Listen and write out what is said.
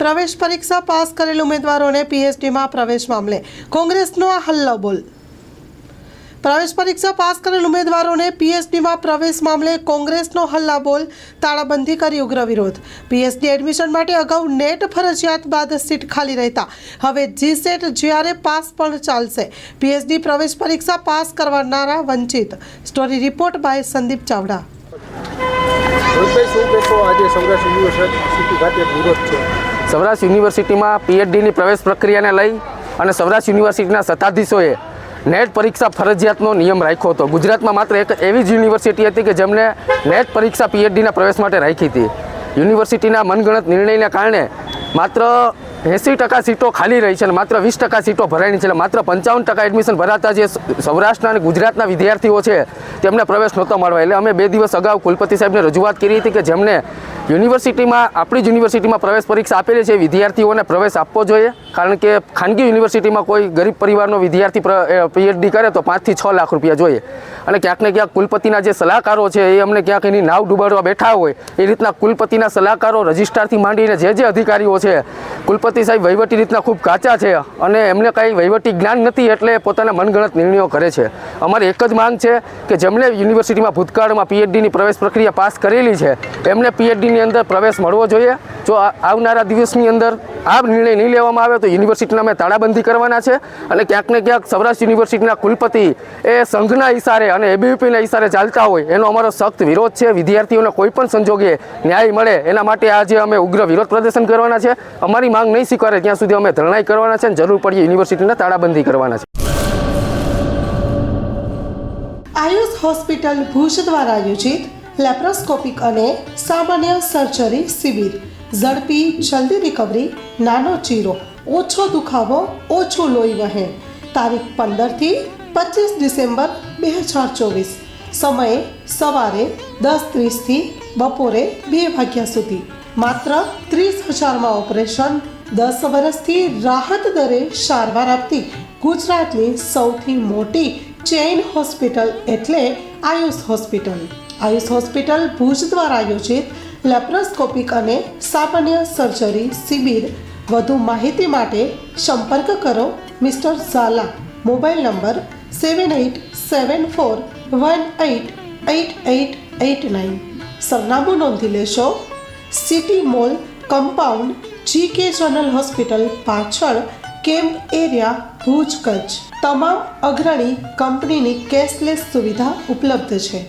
પ્રવેશ પરીક્ષા પાસ કરેલ ઉમેદવારોને પીએચડીમાં પ્રવેશ મામલે કોંગ્રેસનો હલ્લાબોલ। પ્રવેશ પરીક્ષા પાસ કરેલ ઉમેદવારોને પીએચડીમાં પ્રવેશ મામલે કોંગ્રેસનો હલ્લાબોલ। તાળાબંધી કરી ઉગ્ર વિરોધ। પીએચડી એડમિશન માટે અગાઉ નેટ ફરજિયાત બાદ સીટ ખાલી રહેતા હવે જીસેટ જ્યારે પાસ પણ ચાલશે। પીએચડી પ્રવેશ પરીક્ષા પાસ કરનારા વંચિત। Story report by Sandeep Chavda. Saurashtra યુનિવર્સિટીમાં પીએચડીની પ્રવેશ પ્રક્રિયાને લઈ અને સૌરાષ્ટ્ર યુનિવર્સિટીના સત્તાધીશોએ નેટ પરીક્ષા ફરજિયાતનો નિયમ રાખ્યો હતો। ગુજરાતમાં માત્ર એક એવી જ યુનિવર્સિટી હતી કે જેમણે નેટ પરીક્ષા પીએચડીના પ્રવેશ માટે રાખી હતી। યુનિવર્સિટીના મનગણત નિર્ણયને કારણે માત્ર 80% સીટો ખાલી રહી છે અને માત્ર 20% સીટો ભરાણી છે। માત્ર 55% એડમિશન ભરાતા જે સૌરાષ્ટ્રના અને ગુજરાતના વિદ્યાર્થીઓ છે તેમને પ્રવેશ નહોતો મળવા। એટલે અમે 2 દિવસ અગાઉ કુલપતિ સાહેબને રજૂઆત કરી હતી કે જેમને યુનિવર્સિટીમાં આપણી જ યુનિવર્સિટીમાં પ્રવેશ પરીક્ષા આપેલી છે વિદ્યાર્થીઓને પ્રવેશ આપવો જોઈએ। કારણ કે ખાનગી યુનિવર્સિટીમાં કોઈ ગરીબ પરિવારનો વિદ્યાર્થી પીએચડી કરે તો 5 થી 6 લાખ રૂપિયા જોઈએ અને ક્યાંક ને ક્યાંક કુલપતિના જે સલાહકારો છે એ અમને ક્યાંક એની નાવ ડૂબાડવા બેઠા હોય એ રીતના કુલપતિના સલાહકારો રજિસ્ટ્રારથી માંડીને જે અધિકારીઓ છે કુલપતિ સાહેબ વહીવટી રીતના ખૂબ કાચા છે અને એમને કાંઈ વહીવટી જ્ઞાન નથી એટલે પોતાના મનગણત નિર્ણયો કરે છે। અમારી એક જ માંગ છે કે જેમણે યુનિવર્સિટીમાં ભૂતકાળમાં પીએચડીની પ્રવેશ પ્રક્રિયા પાસ કરેલી છે એમને પીએચડીની અંદર પ્રવેશ મળવો જોઈએ। જો આવનારા દિવસની અંદર આ નિર્ણય નહીં લેવામાં આવે તો યુનિવર્સિટીના અમે તાળાબંધી કરવાના છે અને ક્યાંક ને ક્યાંક સૌરાષ્ટ્ર યુનિવર્સિટીના કુલપતિ એ સંઘના ઇશારે અને એબીવીપીના ઇશારે ચાલતા હોય એનો અમારો સખ્ત વિરોધ છે। વિદ્યાર્થીઓને કોઈ પણ સંજોગે ન્યાય મળે એના માટે આજે અમે ઉગ્ર વિરોધ પ્રદર્શન કરવાના છે। અમારી માંગ નહીં સ્વીકારે ત્યાં સુધી અમે ધરણાઈ કરવાના છે અને જરૂર પડીએ યુનિવર્સિટીને તાળાબંધી કરવાના છે। આયુષ હોસ્પિટલ ભુજ દ્વારા આયોજિત લેપ્રોસ્કોપિક અને સામાન્ય સર્જરી શિબિર। ઝડપી જલ્દી રિકવરી, નાનો ચીરો, ઓછો દુખાવો, ઓછું લોહી વહેણ। તારીખ 15 થી 25 ડિસેમ્બર 2024। સમય સવારે 10:30 થી બપોરે 2 વાગ્યા સુધી। માત્ર 30,000માં ઓપરેશન। 10 વર્ષથી રાહત દરે સારવાર આપતી ગુજરાતની સૌથી મોટી ચેઇન હોસ્પિટલ એટલે આયુષ હોસ્પિટલ। આયુષ હોસ્પિટલ ભુજ દ્વારા આયોજિત લેપ્રોસ્કોપિક અને સામાન્ય સર્જરી શિબિર। વધુ માહિતી માટે સંપર્ક કરો મિસ્ટર ઝાલા। Mobile number 7874188889। સરનામું નોંધી લેશો। City mall compound, GK general hospital પાછળ, કેમ્પ એરિયા, ભુજ, કચ્છ। તમામ અગ્રણી કંપનીની કેશલેસ સુવિધા ઉપલબ્ધ છે।